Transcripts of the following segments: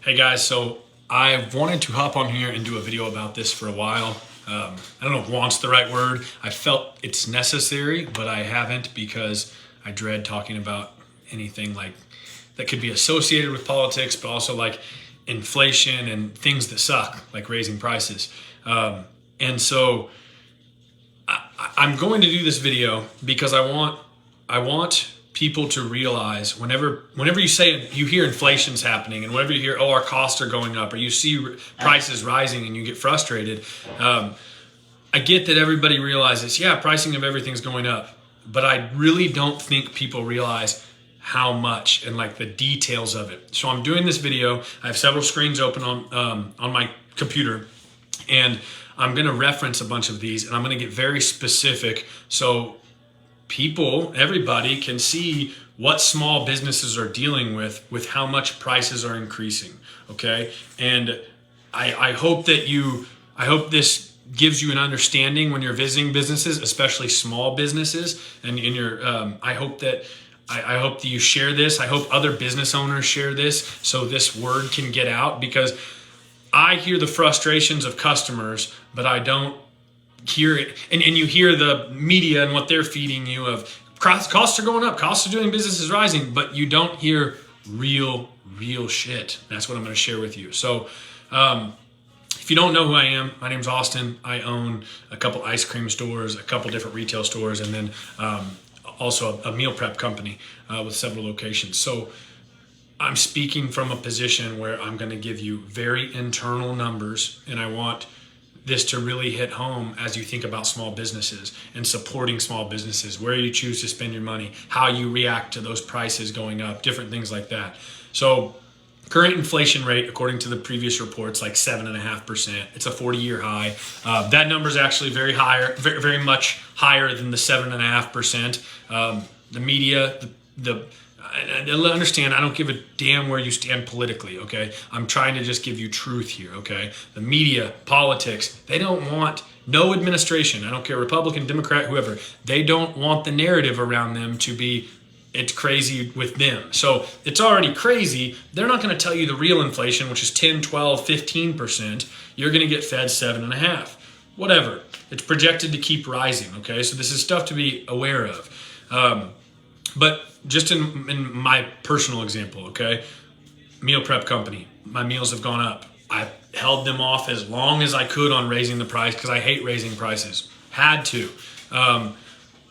Hey guys, so I've wanted to hop on here and do a video about this for a while. I don't know if want's the right word. I felt it's necessary, but I haven't because I dread talking about anything like that could be associated with politics, but also like inflation and things that suck, like raising prices. And so I'm going to do this video because I want people to realize whenever you hear inflation's happening, and whenever you hear, oh, our costs are going up, or you see prices rising and you get frustrated, I get that everybody realizes, yeah, pricing of everything's going up, but I really don't think people realize how much and like the details of it. So I'm doing this video. I have several screens open on my computer, and I'm going to reference a bunch of these, and I'm going to get very specific so everybody can see what small businesses are dealing with how much prices are increasing. Okay. And I hope this gives you an understanding when you're visiting businesses, especially small businesses. And I hope that you share this. I hope other business owners share this so this word can get out, because I hear the frustrations of customers, but I don't hear it. And you hear the media and what they're feeding you of costs are going up, costs of doing business is rising, but you don't hear real shit. That's what I'm going to share with you. So if you don't know who I am, my name's Austin. I own a couple ice cream stores, a couple different retail stores, and then also a meal prep company with several locations. So I'm speaking from a position where I'm going to give you very internal numbers, and I want this to really hit home as you think about small businesses and supporting small businesses, where you choose to spend your money, how you react to those prices going up, different things like that. So current inflation rate, according to the previous reports, like 7.5%. It's a 40-year high. That number is actually very much higher than the 7.5%. The media, I understand, I don't give a damn where you stand politically, okay? I'm trying to just give you truth here, okay? The media, politics, they don't want no administration. I don't care, Republican, Democrat, whoever. They don't want the narrative around them to be, it's crazy with them. So it's already crazy. They're not going to tell you the real inflation, which is 10, 12, 15%. You're going to get fed 7.5%. Whatever. It's projected to keep rising, okay? So this is stuff to be aware of. But just in my personal example, okay, meal prep company, my meals have gone up. I held them off as long as I could on raising the price because I hate raising prices. Had to. My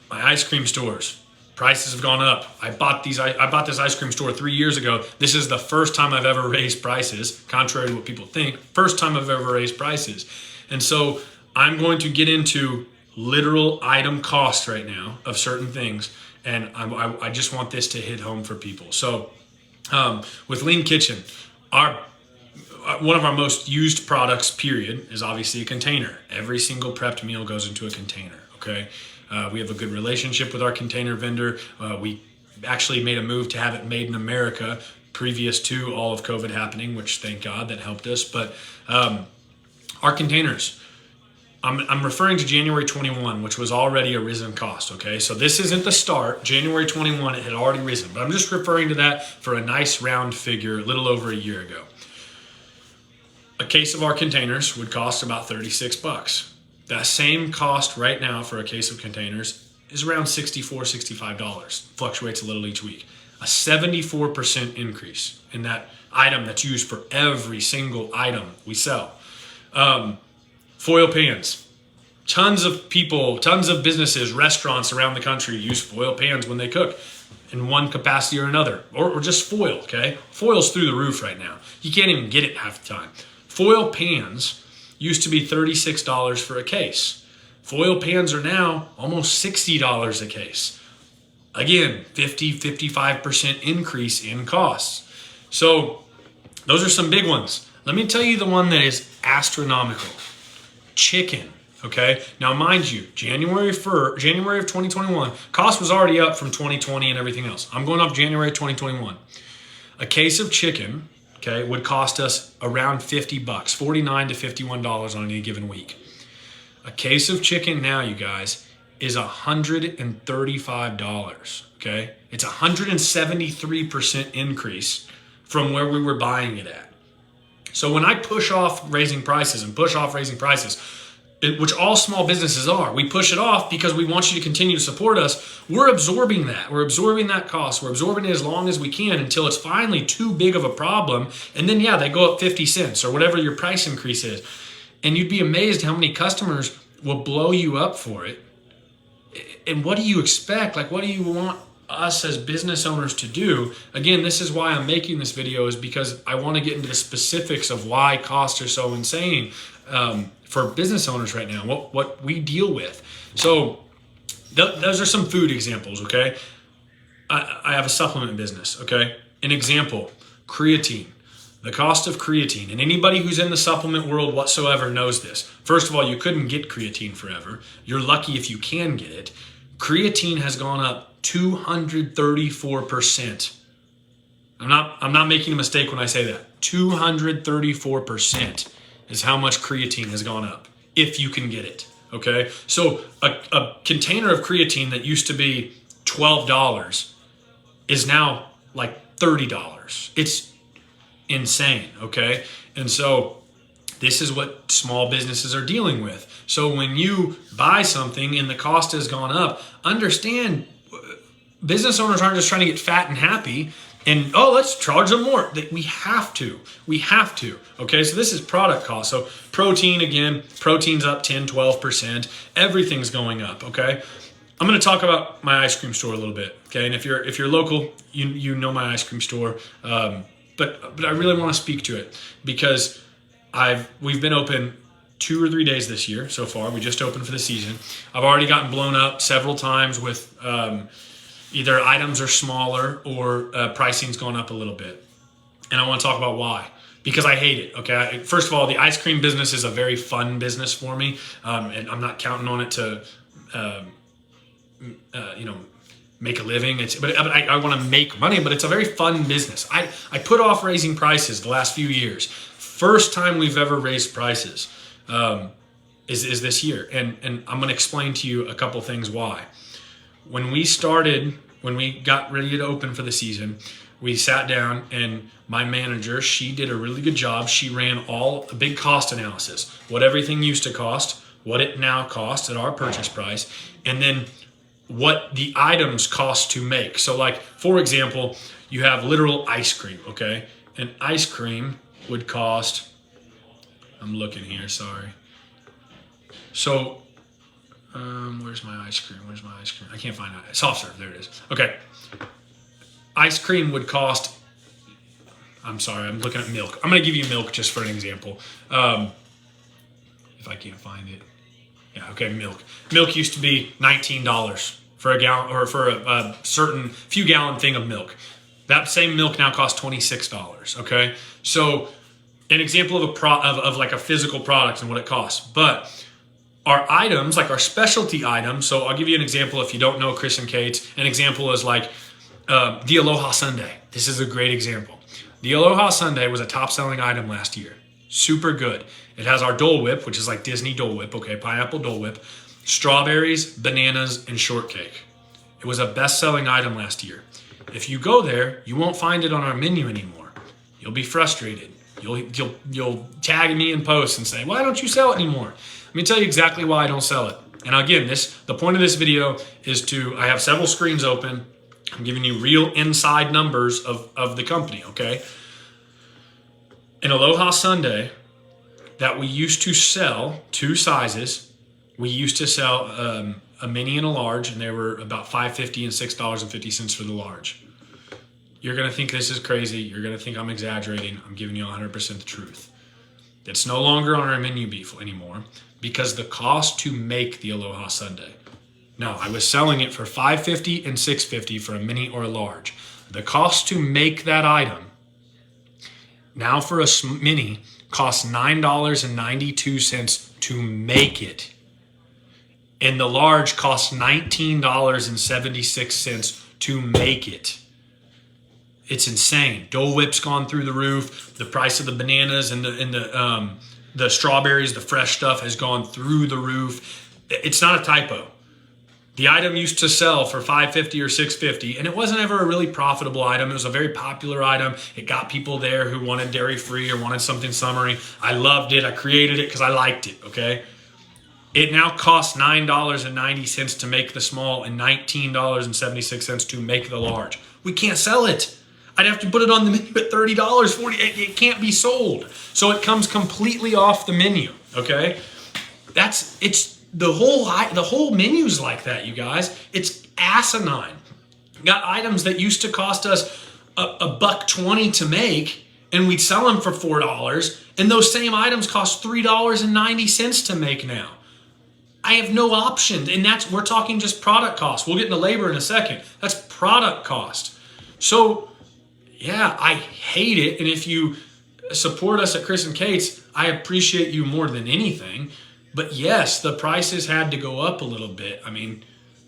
ice cream stores, prices have gone up. I bought this ice cream store 3 years ago. This is the first time I've ever raised prices, contrary to what people think. First time I've ever raised prices. And so I'm going to get into literal item cost right now of certain things. And I just want this to hit home for people. So with Lean Kitchen, one of our most used products, period, is obviously a container. Every single prepped meal goes into a container, okay? We have a good relationship with our container vendor. We actually made a move to have it made in America previous to all of COVID happening, which thank God that helped us. But our containers, I'm referring to January 21, which was already a risen cost, okay? So this isn't the start. January 21, it had already risen. But I'm just referring to that for a nice round figure a little over a year ago. A case of our containers would cost about $36. That same cost right now for a case of containers is around $64, $65. Fluctuates a little each week. A 74% increase in that item that's used for every single item we sell. Foil pans. Tons of people, tons of businesses, restaurants around the country use foil pans when they cook in one capacity or another, or just foil, okay? Foil's through the roof right now. You can't even get it half the time. Foil pans used to be $36 for a case. Foil pans are now almost $60 a case. Again, 55% increase in costs. So those are some big ones. Let me tell you the one that is astronomical. Chicken, okay? Now, mind you, January of 2021, cost was already up from 2020 and everything else. I'm going off January 2021. A case of chicken, okay, would cost us around $50, $49 to $51 on any given week. A case of chicken now, you guys, is $135, okay? It's a 173% increase from where we were buying it at. So when I push off raising prices, which all small businesses are, we push it off because we want you to continue to support us. We're absorbing that. We're absorbing that cost. We're absorbing it as long as we can until it's finally too big of a problem. And then, they go up 50 cents or whatever your price increase is. And you'd be amazed how many customers will blow you up for it. And what do you expect? Like, what do you want us as business owners to do? Again, this is why I'm making this video, is because I want to get into the specifics of why costs are so insane for business owners right now, what we deal with. So those are some food examples, okay? I have a supplement business, okay? An example, creatine. The cost of creatine, and anybody who's in the supplement world whatsoever knows this. First of all, you couldn't get creatine forever. You're lucky if you can get it. Creatine has gone up 234%. I'm not making a mistake when I say that. 234% is how much creatine has gone up, if you can get it, okay? So a container of creatine that used to be $12 is now like $30. It's insane, okay? And so this is what small businesses are dealing with. So when you buy something and the cost has gone up, understand business owners aren't just trying to get fat and happy and, let's charge them more. We have to, okay? So this is product cost. So protein's up 10, 12%. Everything's going up, okay? I'm going to talk about my ice cream store a little bit, okay? And if you're local, you know my ice cream store. But I really want to speak to it because we've been open 2 or 3 days this year so far. We just opened for the season. I've already gotten blown up several times with either items are smaller or pricing's gone up a little bit. And I want to talk about why. Because I hate it, okay? First of all, the ice cream business is a very fun business for me. And I'm not counting on it to, make a living. But I want to make money, but it's a very fun business. I put off raising prices the last few years. First time we've ever raised prices is this year. And I'm going to explain to you a couple things why. When we got ready to open for the season, we sat down and my manager, she did a really good job. She ran a big cost analysis, what everything used to cost, what it now costs at our purchase price, and then what the items cost to make. So like, for example, you have literal ice cream, okay? And ice cream would cost, I'm looking here, sorry. So, where's my ice cream? I can't find it. Soft serve, there it is. Okay. Ice cream would cost, I'm sorry, I'm looking at milk. I'm gonna give you milk just for an example. If I can't find it. Yeah, okay, milk. Milk used to be $19 for a gallon, or for a certain few gallon thing of milk. That same milk now costs $26, okay? So an example of like a physical product and what it costs. But our items, like our specialty items, so I'll give you an example if you don't know Chris and Kate's. An example is like the Aloha Sundae. This is a great example. The Aloha Sundae was a top selling item last year. Super good. It has our Dole Whip, which is like Disney Dole Whip, okay, pineapple Dole Whip, strawberries, bananas, and shortcake. It was a best-selling item last year. If you go there, you won't find it on our menu anymore. You'll be frustrated. You'll tag me in posts and say, why don't you sell it anymore? Let me tell you exactly why I don't sell it. And again, the point of this video is I have several screens open. I'm giving you real inside numbers of the company, okay? An Aloha Sundae that we used to sell 2 sizes. We used to sell a mini and a large, and they were about $5.50 and $6.50 for the large. You're going to think this is crazy. You're going to think I'm exaggerating. I'm giving you 100% the truth. It's no longer on our menu beef anymore because the cost to make the Aloha Sundae. Now, I was selling it for $5.50 and $6.50 for a mini or a large. The cost to make that item now for a mini costs $9.92 to make it. And the large costs $19.76 to make it. It's insane. Dole Whip's gone through the roof. The price of the bananas and the strawberries, the fresh stuff, has gone through the roof. It's not a typo. The item used to sell for $5.50 or $6.50, and it wasn't ever a really profitable item. It was a very popular item. It got people there who wanted dairy-free or wanted something summery. I loved it. I created it because I liked it, okay? It now costs $9.90 to make the small and $19.76 to make the large. We can't sell it. I'd have to put it on the menu at $30, $40. It can't be sold. So it comes completely off the menu, okay? The whole menu's like that, you guys. It's asinine. Got items that used to cost us $1.20 to make, and we'd sell them for $4, and those same items cost $3.90 to make now. I have no option, and we're talking just product cost. We'll get into labor in a second. That's product cost. So, yeah, I hate it, and if you support us at Chris and Kate's, I appreciate you more than anything. But yes, the prices had to go up a little bit. I mean,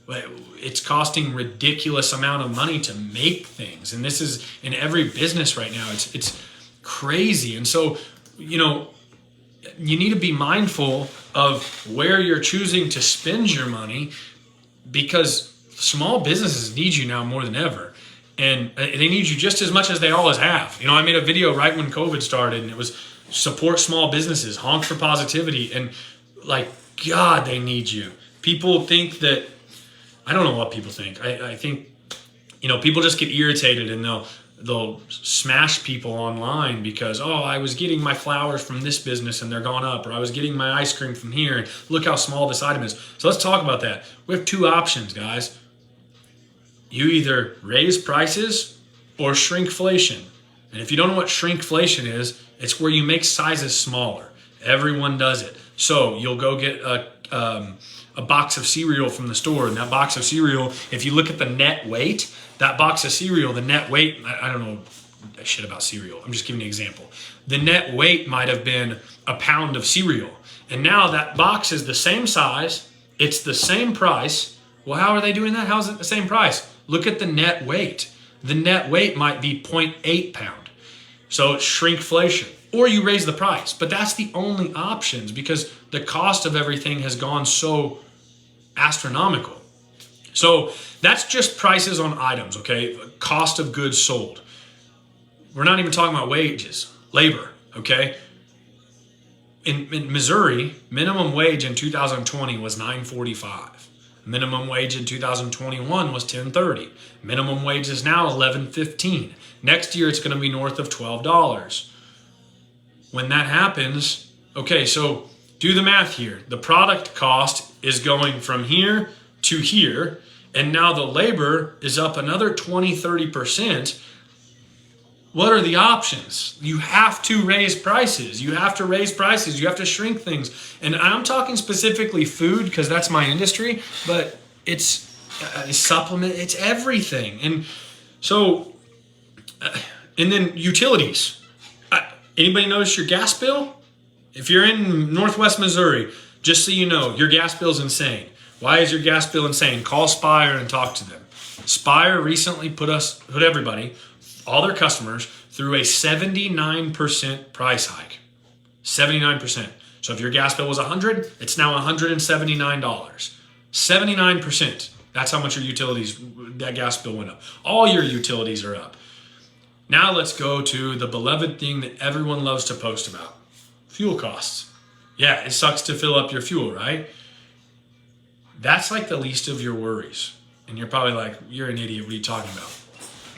it's costing ridiculous amount of money to make things, and this is in every business right now. It's crazy, and so you need to be mindful of where you're choosing to spend your money, because small businesses need you now more than ever. And they need you just as much as they always have. I made a video right when COVID started, and it was support small businesses, honk for positivity. And God, they need you. People think that, I don't know what people think. I think, people just get irritated, and they'll smash people online because, I was getting my flowers from this business and they're gone up, or I was getting my ice cream from here and look how small this item is. So let's talk about that. We have two options, guys. You either raise prices or shrinkflation. And if you don't know what shrinkflation is, it's where you make sizes smaller. Everyone does it. So you'll go get a box of cereal from the store, and that box of cereal, if you look at the net weight, that box of cereal, the net weight, I don't know shit about cereal. I'm just giving you an example. The net weight might have been a pound of cereal. And now that box is the same size. It's the same price. Well, how are they doing that? How is it the same price? Look at the net weight. The net weight might be 0.8 pound. So it's shrinkflation. Or you raise the price. But that's the only options, because the cost of everything has gone so astronomical. So that's just prices on items, okay? Cost of goods sold. We're not even talking about wages, labor, okay? In Missouri, minimum wage in 2020 was $9.45. Minimum wage in 2021 was $10.30. Minimum wage is now $11.15. Next year, it's going to be north of $12. When that happens, okay, so do the math here. The product cost is going from here to here, and now the labor is up another 20-30%. What are the options? You have to raise prices. You have to raise prices. You have to shrink things. And I'm talking specifically food, because that's my industry, but it's supplement, it's everything. And so, and then utilities. Anybody notice your gas bill? If you're in Northwest Missouri, just so you know, your gas bill is insane. Why is your gas bill insane? Call Spire and talk to them. Spire recently put everybody, all their customers, through a 79% price hike. 79%. So if your gas bill was $100, it's now $179. 79%. That's how much your utilities, that gas bill went up. All your utilities are up. Now let's go to the beloved thing that everyone loves to post about. Fuel costs. Yeah, it sucks to fill up your fuel, right? That's like the least of your worries. And you're probably like, you're an idiot, what are you talking about?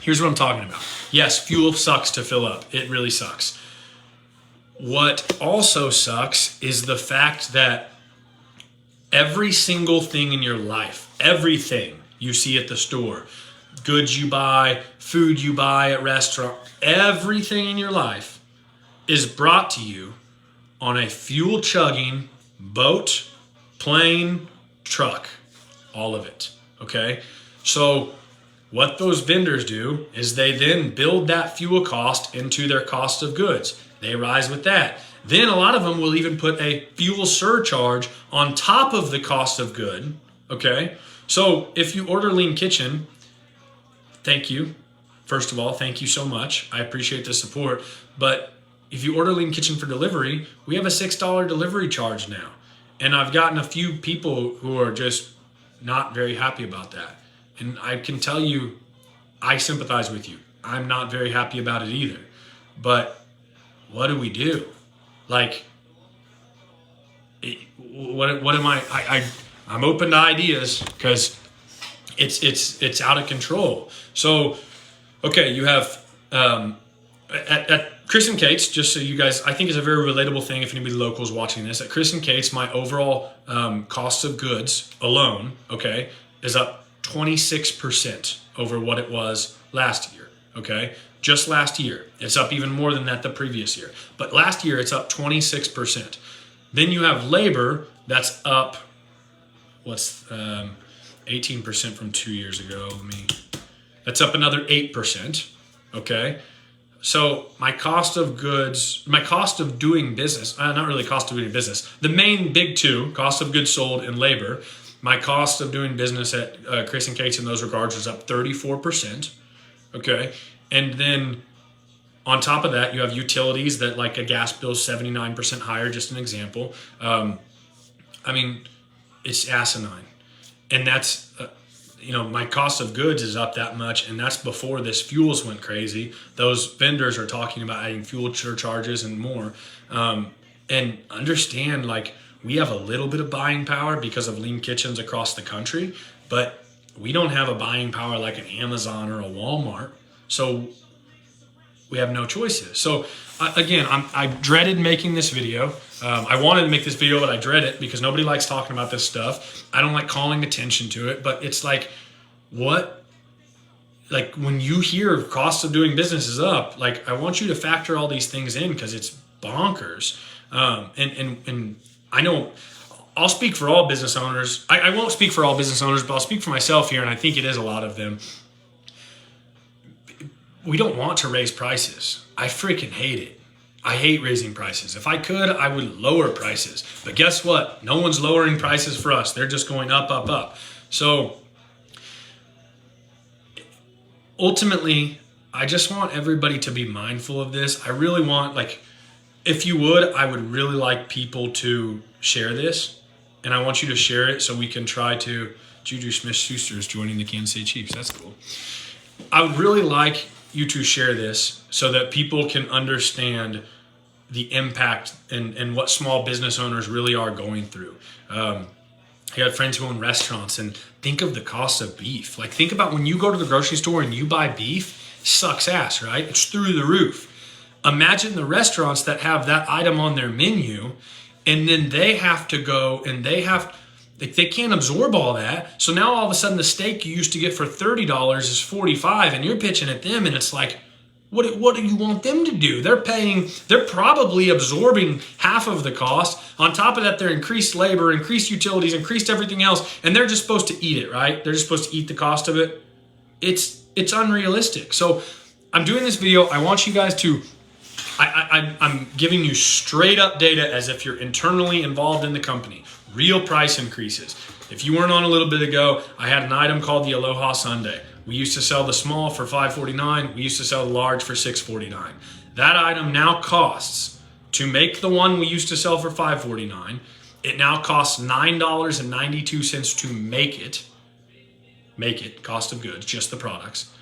Here's what I'm talking about. Yes, fuel sucks to fill up. It really sucks. What also sucks is the fact that every single thing in your life, everything you see at the store, goods you buy, food you buy at restaurant, everything in your life is brought to you on a fuel chugging boat, plane, truck, all of it, okay? So what those vendors do is they then build that fuel cost into their cost of goods. They rise with that. Then a lot of them will even put a fuel surcharge on top of the cost of good, okay? So if you order Lean Kitchen, thank you. First of all, thank you so much. I appreciate the support. But if you order Lean Kitchen for delivery, we have a $6 delivery charge now. And I've gotten a few people who are just not very happy about that. And I can tell you, I sympathize with you. I'm not very happy about it either. But what do we do? Like, what am I'm open to ideas because it's out of control. So, okay, you have at Chris and Kate's, just so you guys, I think it's a very relatable thing if anybody local is watching this. At Chris and Kate's, my overall cost of goods alone, okay, is up 26% over what it was last year, okay? Just last year. It's up even more than that the previous year. But last year, it's up 26%. Then you have labor that's up, 18% from 2 years ago. That's up another 8%, okay? So my cost of goods, my cost of doing business, not really cost of doing business, the main big two, cost of goods sold and labor, my cost of doing business at Chris and Kate's in those regards was up 34%, okay? And then on top of that, you have utilities that, like a gas bill is 79% higher, just an example. It's asinine. And that's, my cost of goods is up that much, and that's before this fuels went crazy. Those vendors are talking about adding fuel surcharges and more. And understand, like, we have a little bit of buying power because of lean kitchens across the country, but we don't have a buying power like an Amazon or a Walmart. So we have no choices. So again, I dreaded making this video. I wanted to make this video, but I dread it because nobody likes talking about this stuff. I don't like calling attention to it, but it's like, when you hear cost of doing business is up, like, I want you to factor all these things in because it's bonkers. And I know I'll speak for all business owners. I won't speak for all business owners, but I'll speak for myself here. And I think it is a lot of them. We don't want to raise prices. I freaking hate it. I hate raising prices. If I could, I would lower prices. But guess what? No one's lowering prices for us. They're just going up, up, up. So ultimately, I just want everybody to be mindful of this. I really want, if you would, I would really like people to share this. And I want you to share it so we can try to, Juju Smith-Schuster is joining the Kansas City Chiefs. That's cool. I would really like you to share this so that people can understand the impact and what small business owners really are going through. I got friends who own restaurants, and think of the cost of beef. Think about when you go to the grocery store and you buy beef, it sucks ass, right? It's through the roof. Imagine the restaurants that have that item on their menu, and then they have to go and they can't absorb all that. So now all of a sudden the steak you used to get for $30 is $45, and you're pitching at them, and it's like, what do you want them to do? They're probably absorbing half of the cost. On top of that, they're increased labor, increased utilities, increased everything else, and they're just supposed to eat it, right? They're just supposed to eat the cost of it. It's unrealistic. So I'm doing this video. I want you guys to, I'm giving you straight up data as if you're internally involved in the company. Real price increases. If you weren't on a little bit ago, I had an item called the Aloha Sundae. We used to sell the small for $5.49. We used to sell the large for $6.49. That item now costs, to make the one we used to sell for $5.49, it now costs $9.92 to make it. Make it, cost of goods, just the products.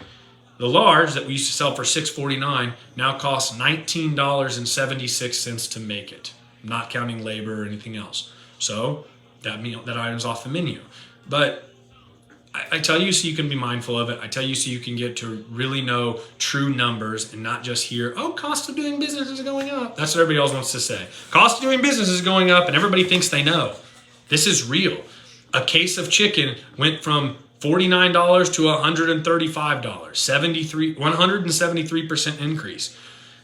The large that we used to sell for $6.49 now costs $19.76 to make it, not counting labor or anything else. So that item's off the menu. But I tell you so you can be mindful of it. I tell you so you can get to really know true numbers and not just hear, cost of doing business is going up. That's what everybody else wants to say. Cost of doing business is going up, and everybody thinks they know. This is real. A case of chicken went from $49 to $135, 173% increase.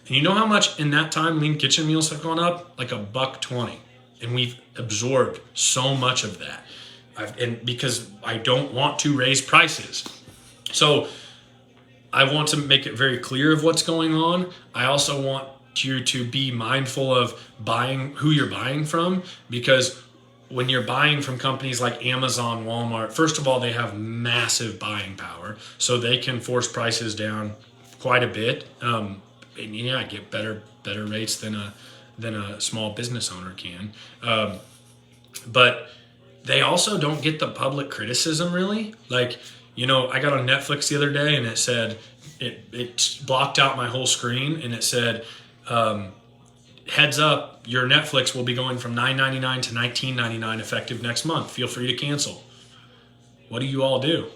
And you know how much in that time lean kitchen meals have gone up? Like $1.20. And we've absorbed so much of that. And because I don't want to raise prices. So I want to make it very clear of what's going on. I also want you to be mindful of who you're buying from, because when you're buying from companies like Amazon, Walmart, first of all, they have massive buying power, so they can force prices down quite a bit. And get better rates than a small business owner can. But they also don't get the public criticism really. Like, you know, I got on Netflix the other day and it said, it blocked out my whole screen and it said, heads up, your Netflix will be going from $9.99 to $19.99 effective next month. Feel free to cancel. What do you all do?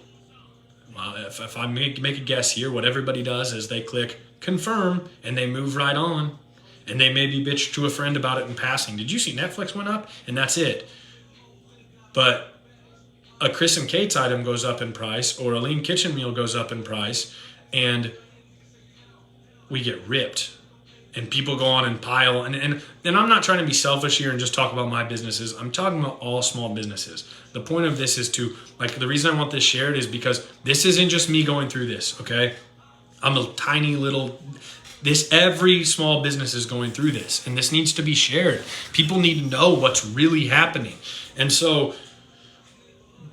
Well, if I make a guess here, what everybody does is they click confirm and they move right on. And they maybe bitch to a friend about it in passing. Did you see Netflix went up? And that's it. But a Chris and Kate's item goes up in price, or a lean kitchen meal goes up in price, and we get ripped. And people go on and pile. And I'm not trying to be selfish here and just talk about my businesses. I'm talking about all small businesses. The point of this is to, like, the reason I want this shared is because this isn't just me going through this, okay? I'm a tiny little... every small business is going through this, and this needs to be shared. People need to know what's really happening. And so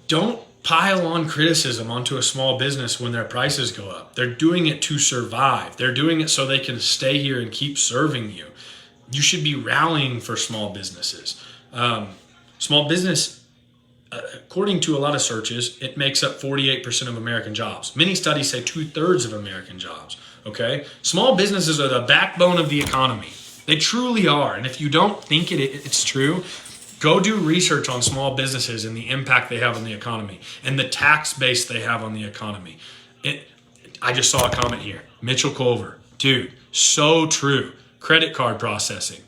don't pile on criticism onto a small business when their prices go up. They're doing it to survive. They're doing it so they can stay here and keep serving you. You should be rallying for small businesses. Small business, according to a lot of searches, it makes up 48% of American jobs. Many studies say 2/3 of American jobs. Okay, small businesses are the backbone of the economy. They truly are. And if you don't think it's true, go do research on small businesses and the impact they have on the economy and the tax base they have on the economy. I just saw a comment here. Mitchell Culver, dude, so true. Credit card processing.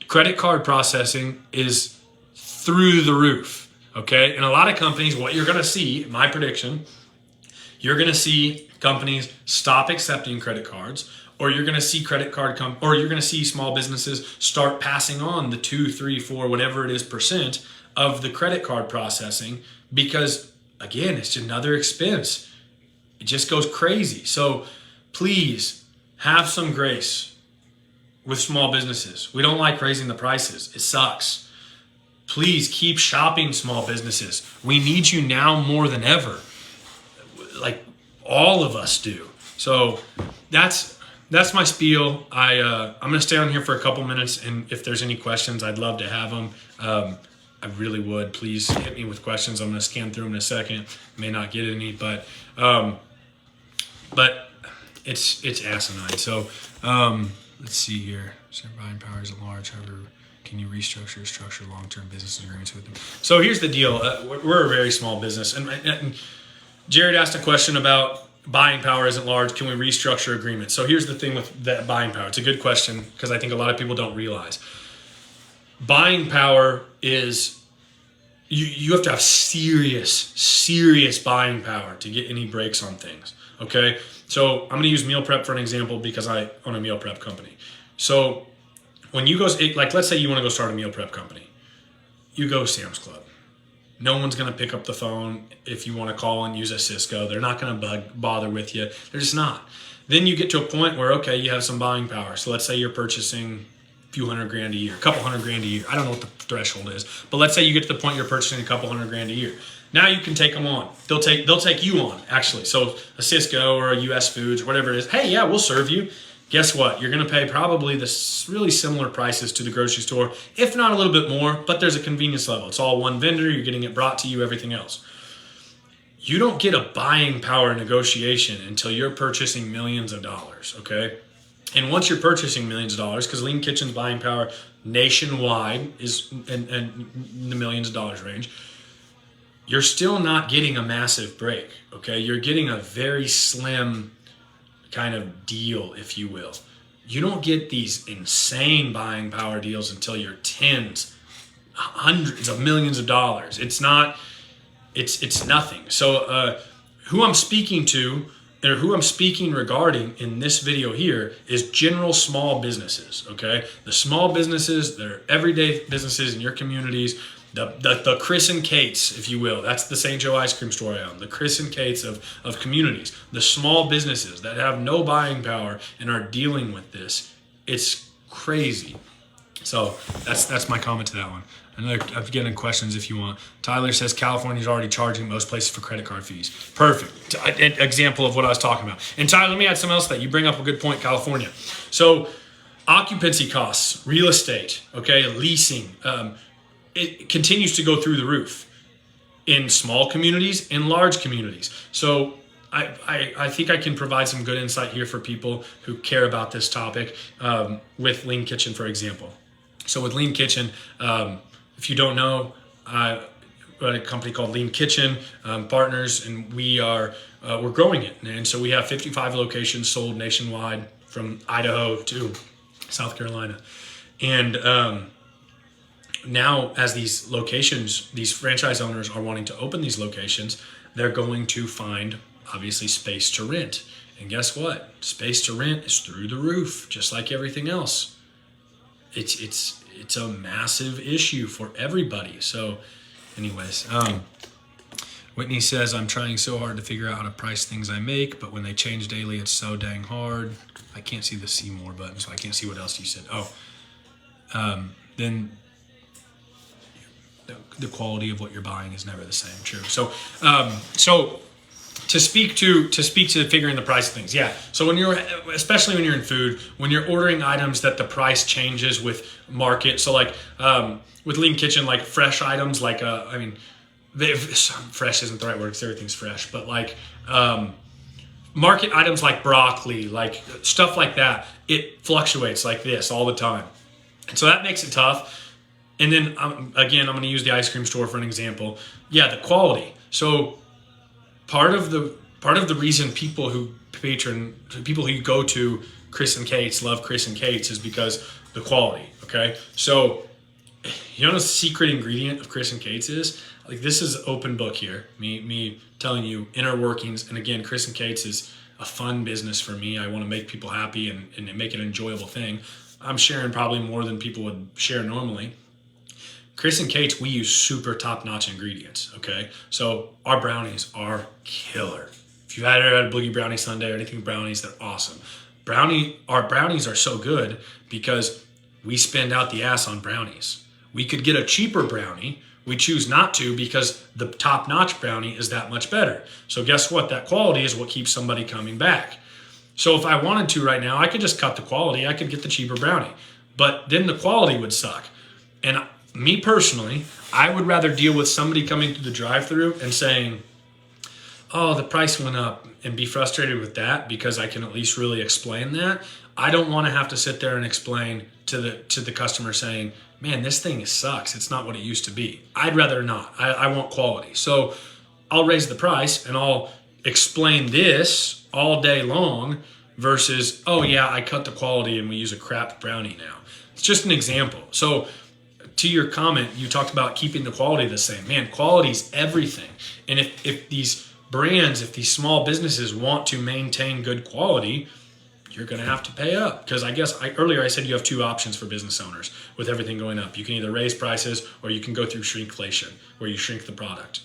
Credit card processing is through the roof. Okay, and a lot of companies, what you're going to see, my prediction, you're going to see companies stop accepting credit cards, or you're going to see or you're going to see small businesses start passing on the 2, 3, 4, whatever it is % of the credit card processing, because again, it's another expense. It just goes crazy. So please have some grace with small businesses. We don't like raising the prices. It sucks. Please keep shopping small businesses. We need you now more than ever. Like, all of us do. So that's my spiel. I'm going to stay on here for a couple minutes, and if there's any questions, I'd love to have them. I really would. Please hit me with questions. I'm going to scan through them in a second. May not get any, but it's asinine. So let's see here. So buying power is large. However, can you structure long-term business agreements with them? So here's the deal. We're a very small business, and Jared asked a question about buying power isn't large. Can we restructure agreements? So here's the thing with that buying power. It's a good question because I think a lot of people don't realize. Buying power is, you have to have serious buying power to get any breaks on things. Okay? So I'm going to use meal prep for an example because I own a meal prep company. So when you go, like, let's say you want to go start a meal prep company. You go Sam's Club. No one's going to pick up the phone if you want to call and use a Cisco. They're not going to bother with you. They're just not. Then you get to a point where, okay, you have some buying power. So let's say you're purchasing a few $100,000 a year, a couple $100,000 a year. I don't know what the threshold is, but let's say you get to the point you're purchasing a couple $100,000 a year. Now you can take them on. They'll take you on, actually. So a Cisco or a US Foods or whatever it is. Hey, yeah, we'll serve you. Guess what? You're going to pay probably the really similar prices to the grocery store, if not a little bit more, but there's a convenience level. It's all one vendor. You're getting it brought to you, everything else. You don't get a buying power negotiation until you're purchasing millions of dollars, okay? And once you're purchasing millions of dollars, because Lean Kitchen's buying power nationwide is in the millions of dollars range, you're still not getting a massive break, okay? You're getting a very slim kind of deal, if you will. You don't get these insane buying power deals until you're tens, hundreds of millions of dollars. It's nothing. So who I'm speaking to, or who I'm speaking regarding in this video here, is general small businesses, okay? The small businesses, they're everyday businesses in your communities, the Chris and Kate's, if you will. That's the St. Joe ice cream store I own. The Chris and Kate's of communities. The small businesses that have no buying power and are dealing with this. It's crazy. So that's my comment to that one. And I'm getting questions if you want. Tyler says California's already charging most places for credit card fees. Perfect. An example of what I was talking about. And Tyler, let me add something else that you bring up a good point, California. So occupancy costs, real estate, okay, leasing, it continues to go through the roof in small communities, in large communities. So I think I can provide some good insight here for people who care about this topic with Lean Kitchen, for example. So with Lean Kitchen, if you don't know, I run a company called Lean Kitchen Partners, and we're growing it. And so we have 55 locations sold nationwide from Idaho to South Carolina. And now as these locations, these franchise owners are wanting to open these locations, they're going to find obviously space to rent. And guess what? Space to rent is through the roof, just like everything else. It's a massive issue for everybody. So anyways, Whitney says, I'm trying so hard to figure out how to price things I make, but when they change daily, it's so dang hard. I can't see the see more button, so I can't see what else you said. Then the quality of what you're buying is never the same. True. So to speak to figuring the price of things. Yeah. So especially when you're in food, when you're ordering items that the price changes with market. So like with Lean Kitchen, like fresh items, like fresh isn't the right word because everything's fresh, but like market items like broccoli, like stuff like that, it fluctuates like this all the time. And so that makes it tough. And then again, I'm going to use the ice cream store for an example. Yeah, the quality. So part of the reason people who go to Chris and Kate's love Chris and Kate's is because the quality. Okay, so you know what the secret ingredient of Chris and Kate's is? Like, this is open book here. Me telling you inner workings. And again, Chris and Kate's is a fun business for me. I want to make people happy and make it an enjoyable thing. I'm sharing probably more than people would share normally. Chris and Kate's, we use super top-notch ingredients, okay? So our brownies are killer. If you've ever had a Boogie Brownie Sundae or anything brownies, they're awesome. Our brownies are so good because we spend out the ass on brownies. We could get a cheaper brownie. We choose not to because the top-notch brownie is that much better. So guess what? That quality is what keeps somebody coming back. So if I wanted to right now, I could just cut the quality. I could get the cheaper brownie. But then the quality would suck. And me personally, I would rather deal with somebody coming through the drive-thru and saying, oh, the price went up, and be frustrated with that because I can at least really explain that. I don't want to have to sit there and explain to the customer saying, man, this thing sucks. It's not what it used to be. I'd rather not. I want quality. So I'll raise the price and I'll explain this all day long versus, oh yeah, I cut the quality and we use a crap brownie now. It's just an example. So to your comment, you talked about keeping the quality the same. Man, quality is everything. And if these brands, if these small businesses want to maintain good quality, you're going to have to pay up. Because earlier I said you have two options for business owners with everything going up. You can either raise prices or you can go through shrinkflation, where you shrink the product.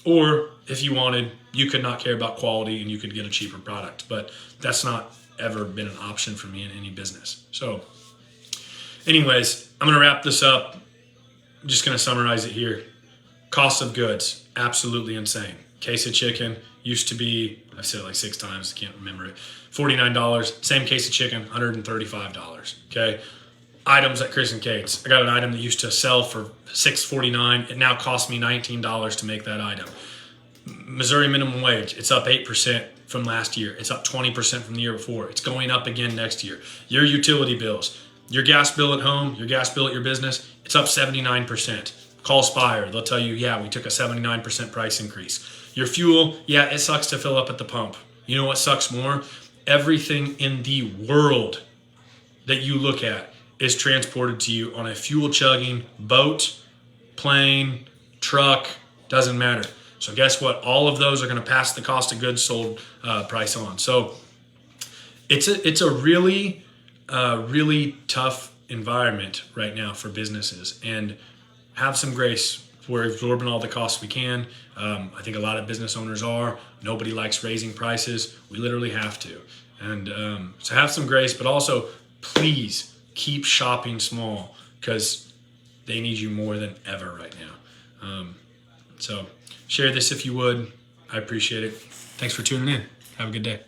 Or if you wanted, you could not care about quality and you could get a cheaper product. But that's not ever been an option for me in any business. So anyways, I'm going to wrap this up. I'm just going to summarize it here. Cost of goods, absolutely insane. Case of chicken used to be, I've said it like 6 times, I can't remember it, $49. Same case of chicken, $135. Okay. Items at Chris and Kate's. I got an item that used to sell for $6.49. It now costs me $19 to make that item. Missouri minimum wage, it's up 8% from last year. It's up 20% from the year before. It's going up again next year. Your utility bills, your gas bill at home, your gas bill at your business, it's up 79%. Call Spire. They'll tell you, yeah, we took a 79% price increase. Your fuel, yeah, it sucks to fill up at the pump. You know what sucks more? Everything in the world that you look at is transported to you on a fuel-chugging boat, plane, truck, doesn't matter. So guess what? All of those are going to pass the cost of goods sold price on. So it's a really tough environment right now for businesses, and have some grace. We're absorbing all the costs we can. I think a lot of business owners are. Nobody likes raising prices. We literally have to. And so have some grace, but also please keep shopping small because they need you more than ever right now. So share this if you would. I appreciate it. Thanks for tuning in. Have a good day.